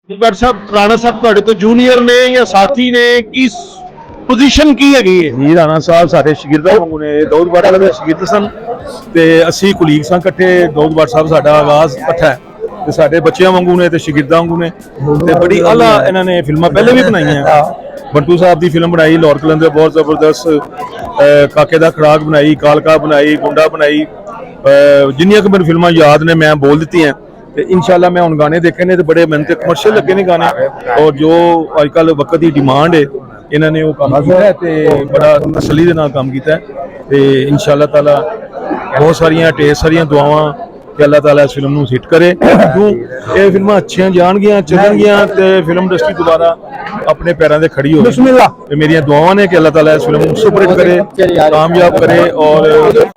भट्ट साहब राणा साहब ਤੁਹਾਡੇ ਤੋਂ ਜੂਨੀਅਰ ਨੇ ਜਾਂ ਸਾਥੀ ਨੇ ਕੀ ਪੋਜੀਸ਼ਨ ਕੀ ਹੈਗੀ ਹੈ ਜੀ ਰਾਣਾ ਸਾਹਿਬ ਸਾਡੇ ਸ਼ਾਗਿਰਦਾਂ ਵਾਂਗੂ ਨੇ ਦਾਊਦ ਭੱਟ ਵਾਲੇ ਦੇ ਸ਼ਾਗਿਰਦ ਸਨ ਤੇ ਅਸੀਂ ਕੁਲੀਗ ਸਾਂ ਇਕੱਠੇ ਦਾਊਦ ਭੱਟ ਸਾਹਿਬ ਸਾਡਾ ਆਗਾਜ਼ ਇਕੱਠਾ ਹੈ ਤੇ ਸਾਡੇ ਬੱਚਿਆਂ ਵਾਂਗੂ ਨੇ ਤੇ ਸ਼ਾਗਿਰਦਾਂ ਵਾਂਗੂ ਨੇ ਤੇ ਬੜੀ ਆਲਾ ਇਹਨਾਂ ਨੇ ਫਿਲਮਾਂ ਪਹਿਲੇ ਵੀ ਬਣਾਈਆਂ ਬੰਟੂ ਸਾਹਿਬ ਦੀ ਫਿਲਮ ਬਣਾਈ ਲਾਹੌਰ ਕਲੰਦਰ ਬਹੁਤ ਜ਼ਬਰਦਸਤ ਕਾਕੇ ਦਾ ਖੜਾਕ ਬਣਾਈ ਕਾਲਕਾ ਬਣਾਈ ਗੁੰਡਾ ਬਣਾਈ ਜਿੰਨੀਆਂ ਕਿ ਮੈਨੂੰ ਫਿਲਮਾਂ ਯਾਦ ਨੇ ਮੈਂ ਬੋਲ ਦਿੱਤੀਆਂ ਤੇ ਇਨਸ਼ਾਅੱਲਾ मैं ਹੁਣ ਗਾਣੇ ਦੇਖੇ ਨੇ ਤੇ ਬੜੇ ਮਿਹਨਤ ਕਮਰਸ਼ੀਅਲ ਲੱਗੇ ਨੇ ਗਾਣੇ ਔਰ ਜੋ ਅੱਜ ਕੱਲ ਵਕਤ ਦੀ ਡਿਮਾਂਡ ਹੈ ਇਹਨਾਂ ਨੇ ਉਹ ਕੰਮ ਕੀਤਾ ਹੈ ਤੇ ਬੜਾ ਤਸੱਲੀ ਦੇ ਨਾਲ ਕੰਮ ਕੀਤਾ ਹੈ ਤੇ ਇਨਸ਼ਾਅੱਲਾ ਤਾਲਾ ਬਹੁਤ ਸਾਰੀਆਂ ਢੇਰ ਸਾਰੀਆਂ ਦੁਆਵਾਂ ਕਿ ਅੱਲਾਹ ਤਾਲਾ ਇਸ ਫਿਲਮ ਨੂੰ ਹਿੱਟ ਕਰੇ ਕਿਉਂ ਇਹ ਫਿਲਮਾਂ ਅੱਛੀਆਂ ਜਾਣਗੀਆਂ ਚੱਲਣਗੀਆਂ ਤੇ ਫਿਲਮ ਇੰਡਸਟਰੀ ਦੁਬਾਰਾ ਆਪਣੇ ਪੈਰਾਂ ਤੇ ਖੜੀ ਹੋਵੇ ਤੇ ਮੇਰੀਆਂ ਦੁਆਵਾਂ ਨੇ ਕਿ ਅੱਲਾਹ ਤਾਲਾ ਇਸ ਫਿਲਮ ਨੂੰ ਸੁਪਰ ਹਿੱਟ ਕਰੇ ਕਾਮਯਾਬ करे और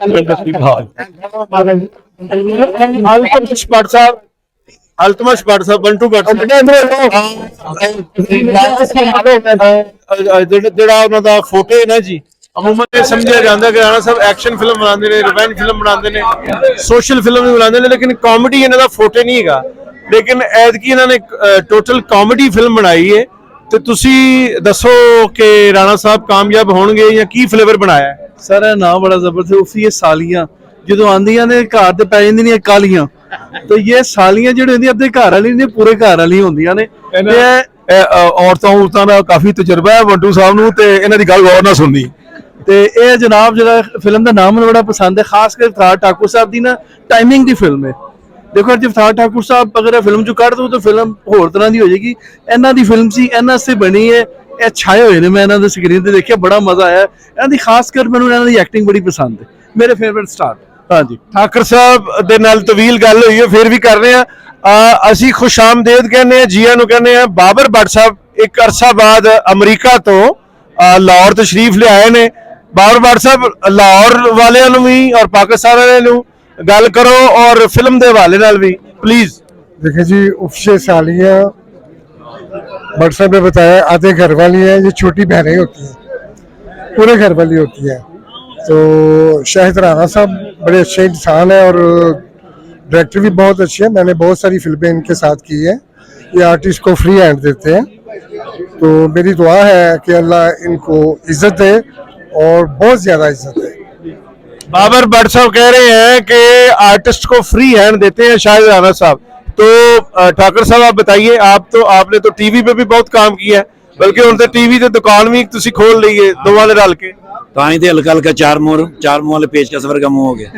इंडस्ट्री बहाल ਅਲਤਮਸ਼ ਭੱਟ ਸਾਹਿਬ ਬੰਟੂ ਭੱਟ ਜਿਹੜਾ ਉਹਨਾਂ ਦਾ ਫੋਟੋ ਹੈ ਨਾ ਜੀ ਅਮੂਮਨ ਇਹ ਸਮਝਿਆ ਜਾਂਦਾ ਕਿ ਰਾਣਾ ਸਾਹਿਬ ਐਕਸ਼ਨ ਫਿਲਮ ਬਣਾਉਂਦੇ ਨੇ ਰਿਵੈਂਜ ਫਿਲਮ ਬਣਾਉਂਦੇ ਨੇ ਸੋਸ਼ਲ ਫਿਲਮ ਵੀ ਬਣਾਉਂਦੇ ਨੇ ਲੇਕਿਨ ਕਾਮੇਡੀ ਇਹਨਾਂ ਦਾ ਫੋਟੋ ਨਹੀਂ ਹੈਗਾ ਲੇਕਿਨ ਐਤਕੀ ਇਹਨਾਂ ਨੇ ਟੋਟਲ ਕਾਮੇਡੀ ਫਿਲਮ ਬਣਾਈ ਹੈ ਤੇ ਤੁਸੀਂ ਦੱਸੋ ਕਿ ਰਾਣਾ ਸਾਹਿਬ ਕਾਮਯਾਬ ਹੋਣਗੇ ਜਾਂ ਕੀ ਫਲੇਵਰ ਬਣਾਇਆ ਹੈ ਸਰ ਇਹ ਨਾਮ ਬੜਾ ਜ਼ਬਰਦਸਤ ਉਫੀ ਸਾਲੀਆਂ ਜਦੋਂ ਆਂਦੀਆਂ ਨੇ ਘਰ ਤੇ ਪੈ ਜਾਂਦੀਆਂ ਨੇ ਕਾਲੀਆਂ ਤੇ ਇਹ ਸਾਲੀਆਂ ਜਿਹੜੇ ਹੁੰਦੀਆਂ ਅੱਧੇ ਘਰ ਵਾਲੀ ਨੇ ਪੂਰੇ ਘਰ ਵਾਲੀ ਹੁੰਦੀਆਂ ਨੇ ਤੇ ਔਰਤਾਂ ਦਾ ਕਾਫੀ ਤਜਰਬਾ ਹੈ ਬੰਟੂ ਸਾਹਿਬ ਨੂੰ ਤੇ ਇਹਨਾਂ ਦੀ ਗੱਲ ਗੌਰ ਨਾਲ ਸੁਣਨੀ ਤੇ ਇਹ ਜਨਾਬ ਜਿਹੜਾ ਫਿਲਮ ਦਾ ਨਾਮ ਮੈਨੂੰ ਬੜਾ ਪਸੰਦ ਹੈ ਖਾਸ ਕਰ ਇਫਤਾਰ ਠਾਕੁਰ ਸਾਹਿਬ ਦੀ ਨਾ ਟਾਈਮਿੰਗ ਦੀ ਫਿਲਮ ਹੈ ਦੇਖੋ ਜੇ ਇਫਤਾਰ ਠਾਕੁਰ ਸਾਹਿਬ ਅਗਰ ਇਹ ਫਿਲਮ ਚੋਂ ਕੱਢ ਦੋ ਤਾਂ ਫਿਲਮ ਹੋਰ ਤਰ੍ਹਾਂ ਦੀ ਹੋ ਜਾਏਗੀ ਇਹਨਾਂ ਦੀ ਫਿਲਮ ਸੀ ਇਹਨਾਂ ਸੇ ਬਣੀ ਹੈ ਇਹ ਛਾਏ ਹੋਏ ਨੇ ਮੈਂ ਇਹਨਾਂ ਦੇ ਸਕਰੀਨ ਤੇ ਦੇਖਿਆ ਬੜਾ ਮਜ਼ਾ ਆਇਆ ਇਹਨਾਂ ਦੀ ਖਾਸ ਕਰ ਮੈਨੂੰ ਇਹਨਾਂ ਦੀ ਐਕਟਿੰਗ ਬੜੀ ਪਸੰਦ ਹੈ ਮੇਰੇ ਫੇਵਰਿਟ ਸਟਾਰ ਹਾਂਜੀ ਠਾਕਰ ਸਾਹਿਬ ਦੇ ਨਾਲ ਤਵੀਲ ਗੱਲ ਹੋਈ ਹੈ ਫਿਰ ਵੀ ਕਰ ਰਹੇ ਆ ਅਸੀਂ ਖੁਸ਼ਾਮਦੇਦ ਕਹਿੰਦੇ ਆ ਜੀਆਂ ਨੂੰ ਕਹਿੰਦੇ ਆ ਬਾਬਰ ਭੱਟ ਸਾਹਿਬ ਇੱਕ ਅਰਸਾ ਬਾਅਦ ਅਮਰੀਕਾ ਤੋਂ ਲਾਹੌਰ ਤਸ਼ਰੀਫ ਲਿਆਏ ਨੇ ਬਾਬਰ ਭੱਟ ਸਾਹਿਬ ਲਾਹੌਰ ਵਾਲਿਆਂ ਨੂੰ ਵੀ ਔਰ ਪਾਕਿਸਤਾਨ ਵਾਲਿਆਂ ਨੂੰ ਗੱਲ करो और फिल्म के हवाले नाल भी प्लीज देखिए जी उपसे सालियाँ भट्ट साहब ने बताया आधे घर वाली है ये छोटी बहनें होती हैं पूरे घर वाली होती है तो शाहिद राणा साहब बड़े अच्छे इंसान हैं और डायरेक्टर भी बहुत अच्छे हैं मैंने बहुत सारी फिल्में इनके साथ की है ये आर्टिस्ट को फ्री हैंड देते हैं तो मेरी दुआ है कि अल्लाह इनको इज्जत दे और बहुत ज़्यादा इज्जत दे बाबर भट्ट साहब कह रहे हैं कि आर्टिस्ट को फ्री हैंड देते हैं शाहिद राणा साहब तो ठाकर साहब आप बताइए आपने तो टीवी पे भी बहुत काम किया है बल्कि उनसे टीवी ਤੇ ਦੁਕਾਨ ਵੀ ਤੁਸੀਂ ਖੋਲ ਲਈ ਹੈ ਦੋਵਾਂ ਦੇ ਰਲ ਕੇ ਤਾਂ ਹੀ ਤੇ ਹਲਕਾ ਹਲਕਾ ਚਾਰ ਮੂੰਹ ਵਾਲੇ ਪੇਚਕਸ ਵਰਗਾ ਮੂੰਹ ਹੋ ਗਿਆ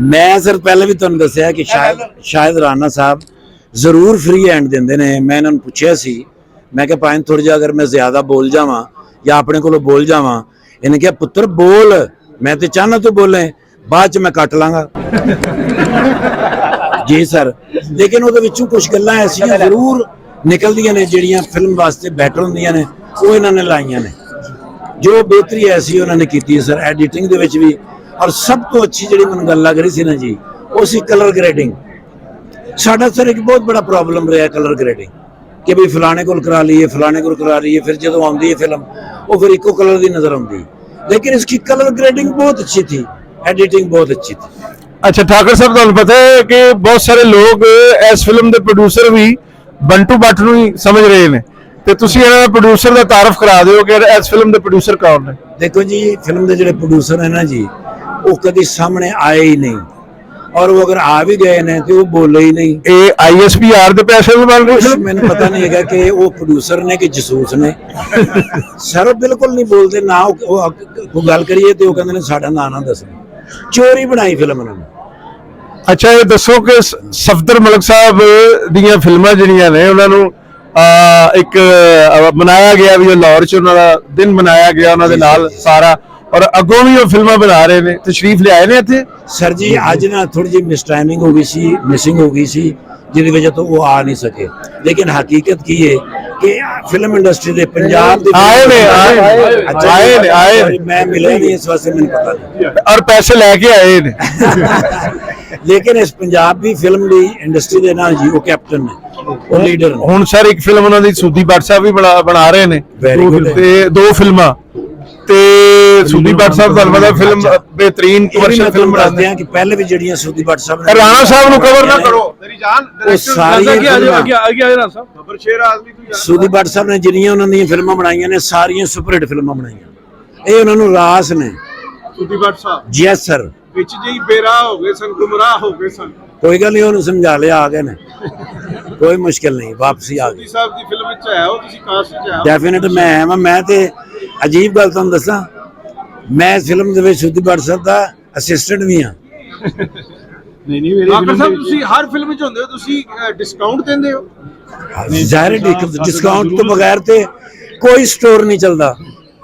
ਮੈਂ ਸਰ ਪਹਿਲੇ ਵੀ ਤੁਹਾਨੂੰ ਦੱਸਿਆ ਕਿ ਸ਼ਾਇਦ ਰਾਣਾ ਸਾਹਿਬ ਜ਼ਰੂਰ ਫ੍ਰੀ ਹੈਂਡ ਦਿੰਦੇ ਨੇ ਮੈਂ ਇਹਨਾਂ ਨੂੰ ਪੁੱਛਿਆ ਸੀ ਮੈਂ ਕਿਹਾ ਭਾਵੇਂ ਥੋੜਾ ਜਿਹਾ ਅਗਰ ਮੈਂ ਜ਼ਿਆਦਾ ਬੋਲ ਜਾਵਾਂ ਜਾਂ ਆਪਣੇ ਕੋਲੋਂ ਬੋਲ ਜਾਵਾਂ ਇਹਨੇ ਕਿਹਾ ਪੁੱਤਰ ਬੋਲ मैं तो चाहना तो बोले बाद च मैं कट लांगा जी सर लेकिन वो कुछ गल्लां ऐसियां जरूर निकलदियां ने जिहड़ियां फिल्म वास्ते बैटर होंदियां ने वो इन्होंने लाइयां ने जो बेहतरी ऐसी उन्होंने की सर एडिटिंग दे विच भी और सब तो अच्छी जिहड़ी मैनूं गल लग रही सी ना जी वो सी कलर ग्रेडिंग साडा सर एक बहुत बड़ा प्रॉब्लम रहा कलर ग्रेडिंग कि भी फलाने को करा लीए फलाने को करा लीए फिर जो आती है फिल्म वो फिर इको कलर की नज़र आती लेकिन इसकी कलर ग्रेडिंग बहुत अच्छी थी एडिटिंग बहुत अच्छी थी अच्छा ठाकर साहब तुहानूं पता है कि बहुत सारे लोग इस फिल्म के प्रोड्यूसर भी ਬੰਟੂ ਭੱਟ ਨੂੰ ਹੀ ਸਮਝ ਰਹੇ ਨੇ ਤੇ ਤੁਸੀਂ ਇਹਨਾਂ ਦਾ ਪ੍ਰੋਡਿਊਸਰ ਦਾ ਤਾਰਫ ਕਰਾ ਦਿਓ ਕਿ ਇਸ ਫਿਲਮ ਦੇ ਪ੍ਰੋਡਿਊਸਰ ਕੌਣ ਨੇ देखो जी फिल्म के ਜਿਹੜੇ प्रोड्यूसर है ना जी वो कभी सामने आए ही नहीं और वो अगर आ भी गए ने तो वो बोले ही नहीं ਇਹ ISPR ਦੇ ਪੈਸੇ ਵੀ ਬਣ ਰਹੇ मैंने पता नहीं है कि वो प्रोड्यूसर ने कि जसूस ने सर बिल्कुल नहीं बोलते ना वो गल करिए तो वो कहते ने साडा नाम ना दस चोरी बनाई फिल्म उन्होंने ਅੱਛਾ ਇਹ ਦੱਸੋ ਕਿ ਸਫਦਰ ਮਲਕ ਸਾਹਿਬ ਦੀਆਂ ਫਿਲਮਾਂ ਜਿਹੜੀਆਂ ਨੇ ਉਹਨਾਂ ਨੂੰ ਇੱਕ ਮਨਾਇਆ ਗਿਆ ਵੀ ਲਾਹੌਰ ਚ ਉਹਨਾਂ ਦਾ ਦਿਨ ਮਨਾਇਆ ਗਿਆ ਉਹਨਾਂ ਦੇ ਨਾਲ ਸਾਰਾ और अगों भी वो फिल्मां बना रहे ने तशरीफ ले आए ने इत्थे सर जी अज ना थोड़ी जी मिसटाइमिंग हो गई सी मिसिंग हो गई सी जिहदी वजह तो वो आ नहीं सके लेकिन हकीकत की है कि फिल्म इंडस्ट्री दे पंजाब दे आए ने मैं मिले नहीं इस वास्ते मैंने पता नहीं और पैसे लेके आए ने लेकिन इस पंजाबी फिल्म दी इंडस्ट्री दे नाल जी वो कैप्टन ने वो लीडर ने हुण सर एक फिल्म उन्हां दी सूदी भट्ट साहब भी बना रहे ने दो फिल्मां ਤੇ ਸੁਦੀ ਭੱਟ ਸਾਹਿਬ ਤੁਹਾਨੂੰ ਪਤਾ ਫਿਲਮ ਬਿਹਤਰੀਨ ਕਮਰਸ਼ੀਅਲ ਫਿਲਮ ਦੱਸਦੇ ਬਣਾਉਂਦੇ ਆ ਕਿ ਪਹਿਲੇ ਵੀ ਜਿਹੜੀਆਂ ਸੁਦੀ ਭੱਟ ਸਾਹਿਬ ਨੇ ਰਾਣਾ ਸਾਹਿਬ ਨੂੰ ਕਵਰ ਨਾ ਕਰੋ ਮੇਰੀ ਜਾਨ ਉਹ ਸਾਰੀਆਂ ਫਿਲਮਾਂ ਰਾਣਾ ਸਾਹਿਬ ਖਬਰ ਸ਼ੇਰ ਆਦਮੀ ਤੂੰ ਸੁਦੀ ਭੱਟ ਸਾਹਿਬ ਨੇ ਜਿਹੜੀਆਂ ਉਹਨਾਂ ਦੀਆਂ ਫਿਲਮਾਂ ਬਣਾਈਆਂ ਨੇ ਸਾਰੀਆਂ ਸੁਪਰਹਿੱਟ ਫਿਲਮਾਂ ਬਣਾਈਆਂ। ਇਹ ਉਹਨਾਂ ਨੂੰ ਰਾਸ ਨੇ। ਸੁਦੀ ਭੱਟ ਸਾਹਿਬ ਯੈਸ ਸਰ। ਵਿੱਚ ਜਿਹੀ ਬੇਰਾਹ ਹੋ ਗਏ ਸਨ, ਗੁੰਮਰਾਹ ਹੋ ਗਏ ਸਨ। ਕੋਈ ਗੱਲ ਨਹੀਂ, ਉਹਨੂੰ ਸਮਝਾ ਲਿਆ, ਆ ਗਏ ਨੇ, ਕੋਈ ਮੁਸ਼ਕਿਲ ਨਹੀਂ, ਵਾਪਸੀ ਆ ਗਈ। ਸਾਹਿਬ ਦੀ ਫਿਲਮ ਵਿੱਚ ਆਇਆ ਹੋ ਤੁਸੀਂ, ਕਾਸਟ ਵਿੱਚ ਆਇਆ ਡੈਫੀਨਿਟ ਮੈਂ ਤੇ ਅਜੀਬ ਗੱਲ ਤੁਹਾਨੂੰ ਦੱਸਾਂ, ਮੈਂ ਇਸ ਫਿਲਮ ਦੇ ਵਿੱਚ ਸੁਦੀ ਭੱਟ ਸਾਹਿਬ ਦਾ ਅਸਿਸਟੈਂਟ ਵੀ ਹਾਂ। ਨਹੀਂ ਮੇਰੀ ਡਾਕਟਰ ਸਾਹਿਬ ਤੁਸੀਂ ਹਰ ਫਿਲਮ ਵਿੱਚ ਹੁੰਦੇ ਹੋ, ਤੁਸੀਂ ਡਿਸਕਾਊਂਟ ਦਿੰਦੇ ਹੋ? ਜ਼ਾਹਿਰ ਡਿਸਕਾਊਂਟ ਤੋਂ ਬਗੈਰ ਤੇ ਕੋਈ ਸਟੋਰ ਨਹੀਂ ਚੱਲਦਾ।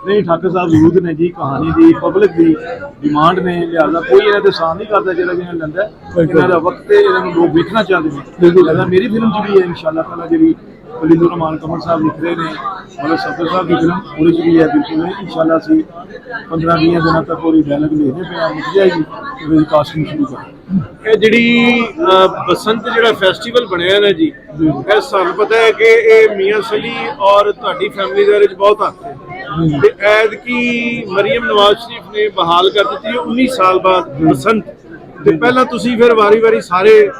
ਨਹੀਂ ਠਾਕਰ ਸਾਹਿਬ ਜ਼ਰੂਰ ਨੇ ਜੀ, ਕਹਾਣੀ ਦੀ ਪਬਲਿਕ ਦੀ ਡਿਮਾਂਡ ਨੇ, ਲਿਹਾਜ਼ਾ ਕੋਈ ਇਹਨਾਂ ਤੇ ਸਾਨ ਨਹੀਂ ਕਰਦਾ ਜਿਹੜਾ ਜਿਹਨਾਂ ਲੈਂਦਾ। ਇਹਨਾਂ ਦਾ ਵਕਤ ਹੈ, ਇਹਨਾਂ ਨੂੰ ਲੋਕ ਵੇਖਣਾ ਚਾਹਦੇ ਨੇ। ਬਿਲਕੁਲ ਮੇਰੀ ਫਿਲਮ ਚ ਵੀ ਹੈ ਇਨਸ਼ਾਅੱਲਾ ਤਾਲਾ, ਜਿਹੜੀ ਵਲੀਦੁਰ ਰਹਿਮਾਨ ਕਮਰ ਸਾਹਿਬ ਲਿਖ ਰਹੇ ਨੇ, ਮਤਲਬ ਸਦਰ ਸਾਹਿਬ ਦੀ ਫਿਲਮ ਉਹਦੇ ਚ ਵੀ ਹੈ। ਬਿਲਕੁਲ ਇਨਸ਼ਾਅੱਲਾ ਅਸੀਂ 15-20 ਦਿਨਾਂ ਤੱਕ ਉਹਦੀ ਡਾਇਲੌਗ ਲਿਖਦੇ ਪਏ ਆ, ਮੁੱਕ ਜਾਏਗੀ ਤੇ ਉਹਦੀ ਕਾਸਟਿੰਗ ਸ਼ੁਰੂ ਕਰ। ਇਹ ਜਿਹੜੀ ਬਸੰਤ ਜਿਹੜਾ ਫੈਸਟੀਵਲ ਬਣਿਆ ਨਾ ਜੀ, ਇਹ ਸਾਨੂੰ ਪਤਾ ਹੈ ਕਿ ਇਹ ਮੀਆਂ ਸਲੀ ਔਰ ਤੁਹਾਡੀ ਫੈਮਿਲੀ ਦੇ ਵਿੱਚ ਬਹੁਤ ਹੱਥ ਹੈ। ਤੇ ਐਤਕੀ ਮਰੀਮ ਨਵਾਜ਼ ਸ਼ਰੀਫ ਨੇ ਬਹਾਲ ਕਰ ਦਿੱਤੀ ਹੈ 19 ਸਾਲ ਬਾਅਦ ਬਸੰਤ। ਤੇ ਪਹਿਲਾਂ ਤੁਸੀਂ ਫਿਰ ਵਾਰੀ-ਵਾਰੀ ਸਾਰੇ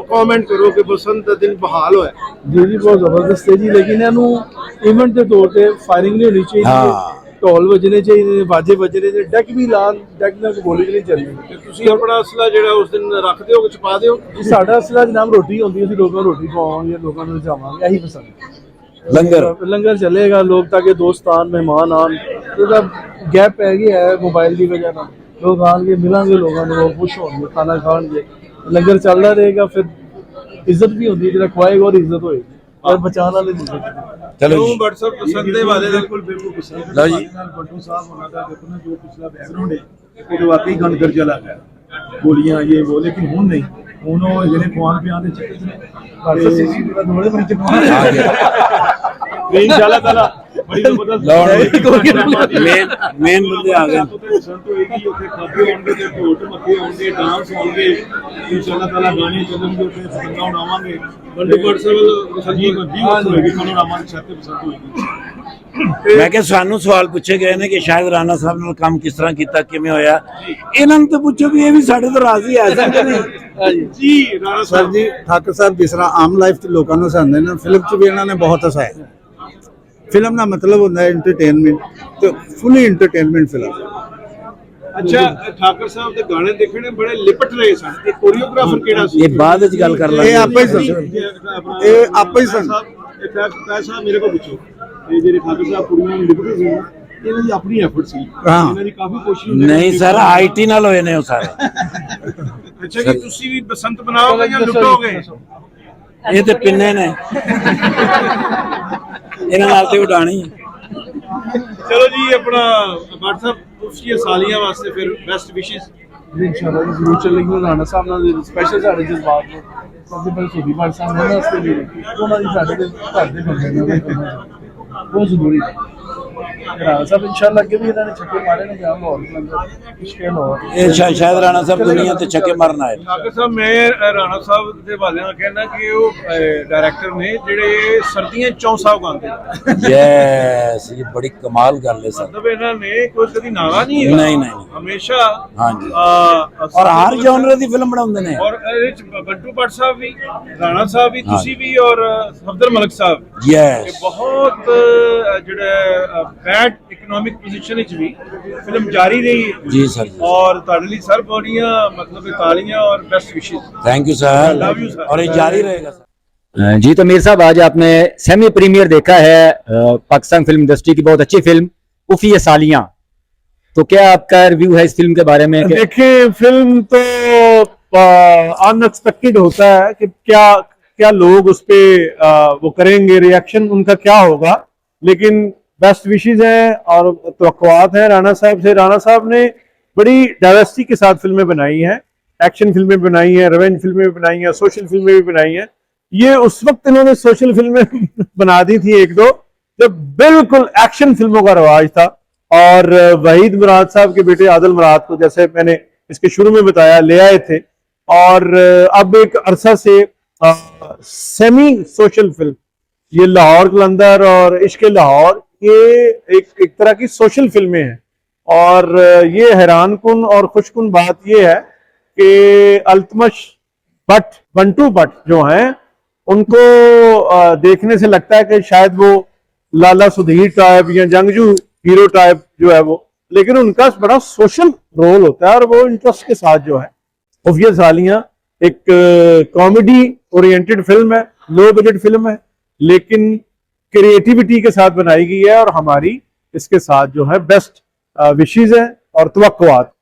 ਕਮੈਂਟ ਕਰੋ ਕਿ ਬਸੰਤ ਦਾ ਦਿਨ ਬਹਾਲ ਹੋਇਆ ਜੀ ਬਹੁਤ ਜ਼ਬਰਦਸਤ ਹੈ ਜੀ, ਲੇਕਿਨ ਇਹਨੂੰ ਇਵੈਂਟ ਦੇ ਤੌਰ ਤੇ ਫਾਇਰਿੰਗ ਨਹੀਂ ਹੋਣੀ ਚਾਹੀਦੀ, ਢੋਲ ਵੱਜਣੇ ਚਾਹੀਦੇ, ਬਾਜੇ ਵੱਜਣੇ ਚਾਹੀਦੇ, ਡੈਕ ਵੀ ਲਾਲ, ਡੈਕ ਨਾਲ ਗੋਲੀ ਨਹੀਂ ਚੱਲਣੀ। ਤੇ ਤੁਸੀਂ ਆਪਣਾ ਅਸਲਾ ਜਿਹੜਾ ਉਸ ਦਿਨ ਰੱਖ ਦਿਓ, ਛੁਪਾ ਦਿਓ? ਸਾਡਾ ਅਸਲਾ ਜਨਾਬ ਰੋਟੀ ਹੁੰਦੀ, ਅਸੀਂ ਲੋਕਾਂ ਨੂੰ ਰੋਟੀ ਖਵਾਵਾਂਗੇ, ਲੋਕਾਂ ਨੂੰ ਜਾਵਾਂਗੇ, ਇਹੀ ਪਸੰਦ। ਲੰਗਰ ਚੱਲੇਗਾ, ਲੋਕ ਤਾਂ ਕਿ ਦੋਸਤ ਆਣ, ਮਹਿਮਾਨ ਆਣ। ਉਹਦਾ ਗੈਪ ਹੈਗੀ ਹੈ ਮੋਬਾਈਲ ਦੀ ਵਜ੍ਹਾ ਨਾਲ, ਲੋਕ ਆਣਗੇ, ਮਿਲਾਂਗੇ ਲੋਕਾਂ ਨੂੰ, ਖੁਸ਼ ਹੋਣਗੇ, ਖਾਣਾ ਖਾਣਗੇ, ਲੰਗਰ ਚੱਲਦਾ ਰਹੇਗਾ, ਫਿਰ ਇੱਜ਼ਤ ਵੀ ਹੁੰਦੀ, ਜਿਹੜਾ ਖਵਾਏਗਾ ਔਰ ਇੱਜ਼ਤ ਹੋਏਗੀ, ਔਰ ਬਚਾਉਣ ਵਾਲੇ ਨਹੀਂ। ਚਲੋ ਜੀ WhatsApp ਪਸੰਦ ਦੇ ਵਾਲੇ ਦਾ ਬਿਲਕੁਲ ਪਸੰਦ। ਲਓ ਜੀ ਬੱਟੂ ਸਾਹਿਬ ਉਹਨਾਂ ਦਾ ਦੇਖੋ ਨਾ, ਜੋ ਪਿਛਲਾ ਬੈਕਗ੍ਰਾਉਂਡ ਹੈ ਉਹ ਵਾਕਈ ਗੰਦ ਚਲਾ ਗਿਆ, ਗੋਲੀਆਂ ਇਹ ਉਹ, ਲੇਕਿਨ ਹੁਣ ਨਹੀਂ, ਹੁਣ ਉਹ ਜਿਹੜੇ ਖਵਾਨ ਪਿਆਨ ਦੇ ਚੱਕਰ ਨੇ ਇਨਸ਼ਾਅੱਲਾ ਤਾਲਾ ਬੜੀ ਜ਼ਬਰਦਸਤ ਮੇਨ ਬੰਦੇ ਆ ਗਏ। ਬਸੰਤ ਹੋਏਗੀ, ਉੱਥੇ ਖਾਦੇ ਹੋਣਗੇ ਤੇ ਢੋਲ ਢਮੱਕੇ ਹੋਣਗੇ, ਡਾਂਸ ਹੋਣਗੇ, ਇਨਸ਼ਾਅੱਲਾ ਤਾਲਾ ਗਾਣੇ ਚੱਲਣਗੇ, ਉੱਥੇ ਪਤੰਗਾਂ ਉਡਾਵਾਂਗੇ। ਬੰਡੂ WhatsApp ਸੰਜੀਵ ਹੋਏਗੀ, ਮਨੋਰਮਾ ਦੀ ਛੱਤ ਤੇ ਬਸੰਤ ਹੋਏਗੀ। ਮੈਂ ਕਿਹਾ ਸਾਨੂੰ ਸਵਾਲ ਪੁੱਛੇ ਗਏ ਨੇ ਕਿ ਸ਼ਾਇਦ ਰਾਣਾ ਸਾਹਿਬ ਨਾਲ ਕੰਮ ਕਿਸ ਤਰ੍ਹਾਂ ਕੀਤਾ, ਕਿਵੇਂ ਹੋਇਆ, ਇਹਨਾਂ ਨੂੰ ਤਾਂ ਪੁੱਛੋ ਵੀ ਇਹ ਵੀ ਸਾਡੇ ਤੋਂ ਰਾਜ਼ੀ ਹੈ ਜਾਂ ਨਹੀਂ। ਜੀ ਰਾਣਾ ਸਰ ਸਾਹਿਬ ਜੀ, ਠਾਕਰ ਸਾਹਿਬ ਜਿਸ ਤਰ੍ਹਾਂ ਆਮ ਲਾਈਫ 'ਚ ਲੋਕਾਂ ਨੂੰ ਹਸਾਉਂਦੇ ਨੇ, ਫਿਲਮ 'ਚ ਵੀ ਇਹਨਾਂ ਨੇ ਬਹੁਤ ਹਸਾਇਆ। ਫਿਲਮ ਦਾ ਮਤਲਬ ਹੁੰਦਾ ਹੈ ਐਂਟਰਟੇਨਮੈਂਟ, ਤੇ ਫੁੱਲੀ ਐਂਟਰਟੇਨਮੈਂਟ ਫਿਲਮ। ਅੱਛਾ, ਠਾਕਰ ਸਾਹਿਬ ਦੇ ਗਾਣੇ ਦੇਖਣੇ ਬੜੇ ਲਿਪਟ ਰਹੇ ਸਨ। ਇਹ ਕੋਰੀਓਗ੍ਰਾਫਰ ਕਿਹੜਾ ਸੀ? ਇਹ ਬਾਅਦ ਵਿੱਚ ਗੱਲ ਕਰ ਲਾਂਗੇ। ਇਹ ਆਪੇ ਹੀ ਸਨ, ਇਹ ਆਪੇ ਹੀ ਸਨ। ਇਹ ਸਾਹਿਬ ਮੇਰੇ ਕੋਲ ਪੁੱਛੋ, ਇਹ ਜਿਹੜੇ ਠਾਕਰ ਸਾਹਿਬ ਕੁੜੀਆਂ ਨੂੰ ਲਿਪਟ ਸੀ, ਇਹਨਾਂ ਦੀ ਆਪਣੀ ਐਫਰਟ ਸੀ, ਹਾਂ। ਇਹਨਾਂ ਦੀ ਕਾਫੀ ਕੋਸ਼ਿਸ਼ ਹੁੰਦੀ ਨਹੀਂ ਸਰ, ਆਈਟੀ ਨਾਲ ਹੋਏ ਨੇ ਉਹ ਸਾਰੇ। ਅੱਛਾ, ਕਿ ਤੁਸੀਂ ਵੀ ਬਸੰਤ ਬਣਾਓਗੇ ਜਾਂ ਲੁੱਟੋਗੇ? ਇਹ ਤੇ ਪਿੰਨੇ ਨੇ, ਇਹਨਾਂ ਨਾਲ ਤੇ ਉਡਾਣੀ। ਚਲੋ ਜੀ, ਆਪਣਾ WhatsApp ਉਸकी ਸਾਲੀਆਂ ਵਾਸਤੇ ਫਿਰ ਬੈਸਟ ਵਿਸ਼ੇਸ। इंशाल्लाह जी जरूर चलेंगे। राणा साहब ਨਾਲ ਸਪੈਸ਼ਲ ਸਾਡੇ ਜਜ਼ਬਾਤ ਨੂੰ ਸਭ ਤੋਂ ਪਹਿਲਾਂ ਸੁਦੀ ਭੱਟ ਸਾਹਿਬ ਨੇ ਵਾਸਤੇ ਵੀ ਉਹਨਾਂ ਦੀ ਸਾਡੇ ਦੇ ਘਰ ਦੇ ਬੰਦੇ ਨੇ ਬਹੁਤ ਜ਼ਰੂਰੀ ਹੈ। ਰਾਣਾ ਸਾਹਿਬ इंशाल्लाह ਅੱਗੇ ਵੀ ਇਹਨਾਂ ਨੇ ਛੱਕੇ ਮਾਰੇ ਨੇ, ਜਾਂ ਹੋਰ ਮੁਸ਼ਕਿਲ ਹੋ ਇਹ ਸ਼ਾਇਦ ਰਾਣਾ ਸਾਹਿਬ ਦੁਨੀਆ ਤੇ ਛੱਕੇ ਮਾਰਨ ਆਏ। ਡਾਕਟਰ ਸਾਹਿਬ, ਮੈਂ ਰਾਣਾ ਸਾਹਿਬ ਦੇ ਹਵਾਲੇ ਨਾਲ ਕਹਿਣਾ ਕਿ ਉਹ ਡਾਇਰੈਕਟਰ ਨੇ ਜਿਹੜੇ ਸਰਦੀਆਂ ਚੌਂਸਾ ਗਾਉਂਦੇ ਨੇ। ਯੈਸ, ਇਹ ਬੜੀ ਕਮਾਲ ਗੱਲ ਹੈ ਸਰ। ਮਤਲਬ ਇਹਨਾਂ ਨੇ ਕੋਈ ਕਦੀ ਨਾਗਾ ਨਹੀਂ ਹੈ, ਨਹੀਂ ਹਮੇਸ਼ਾ ਹਾਂਜੀ, ਔਰ ਹਰ ਜਨਰ ਦੀ ਫਿਲਮ ਬਣਾਉਂਦੇ ਨੇ। ਔਰ ਇਹਦੇ ਚ ਬੰਟੂ ਭੱਟ ਸਾਹਿਬ ਵੀ, ਰਾਣਾ ਸਾਹਿਬ ਵੀ, ਤੁਸੀਂ ਵੀ, ਔਰ ਸਫਦਰ ਮਲਕ ਸਾਹਿਬ। ਯੈਸ, ਇਹ ਬਹੁਤ ਜਿਹੜਾ ਬੈਡ ਇਕਨੋਮਿਕ ਪੋਜੀਸ਼ਨ ਵਿੱਚ ਵੀ ਫਿਲਮ ਜਾਰੀ ਰਹੀ ਜੀ ਸਰ। ਔਰ ਤੁਹਾਡੇ ਲਈ ਸਰ ਬੜੀਆਂ ਮਤਲਬ ਤਾਲੀਆਂ और best wishes. Thank you sir, और ये जारी रहेगा सर। जी तो मीर साहब, आज आपने सेमी प्रीमियर देखा है पाकिस्तान फिल्म इंडस्ट्री की बहुत अच्छी फिल्म उफ़ी ये सालियां, तो क्या आपका रिव्यू है इस फिल्म के बारे में? देखिए, फिल्म तो अनएक्सपेक्टेड होता है कि क्या लोग उस पे वो करेंगे, रिएक्शन उनका क्या होगा, लेकिन बेस्ट विशेस है और तवक्कुआत है राणा साहब से। राणा साहब ने बड़ी डाइवर्सिटी के साथ फिल्में बनाई हैं, एक्शन फिल्में बनाई हैं, रिवेंज फिल्में बनाई हैं, सोशल फिल्में भी बनाई हैं। ये उस वक्त इन्होंने सोशल फिल्में बना दी थी एक दो जब बिल्कुल एक्शन फिल्मों का रवाज था। और वहीद मुराद साहब के बेटे आदिल मुराद को, जैसे मैंने इसके शुरू में बताया, ले आए थे। और अब एक अरसा से सेमी सोशल फिल्म, ये लाहौर कलंदर और इश्क लाहौर, ये एक तरह की सोशल फिल्में हैं। और ये हैरान कुन और खुशकुन बात ये है कि अल्तमश भट्ट, बंटू भट्ट जो हैं, उनको देखने से लगता है कि शायद वो लाला सुधीर टाइप या जंगजू हीरो टाइप जो है वो, लेकिन उनका बड़ा सोशल रोल होता है और वो इंटरेस्ट के साथ जो है। खुफिया सालियां एक कॉमेडी ओरिएंटेड फिल्म है, लो बजट फिल्म है, लेकिन क्रिएटिविटी के साथ बनाई गई है और हमारी इसके साथ जो है बेस्ट विशेज़ है और तवक्कुआत।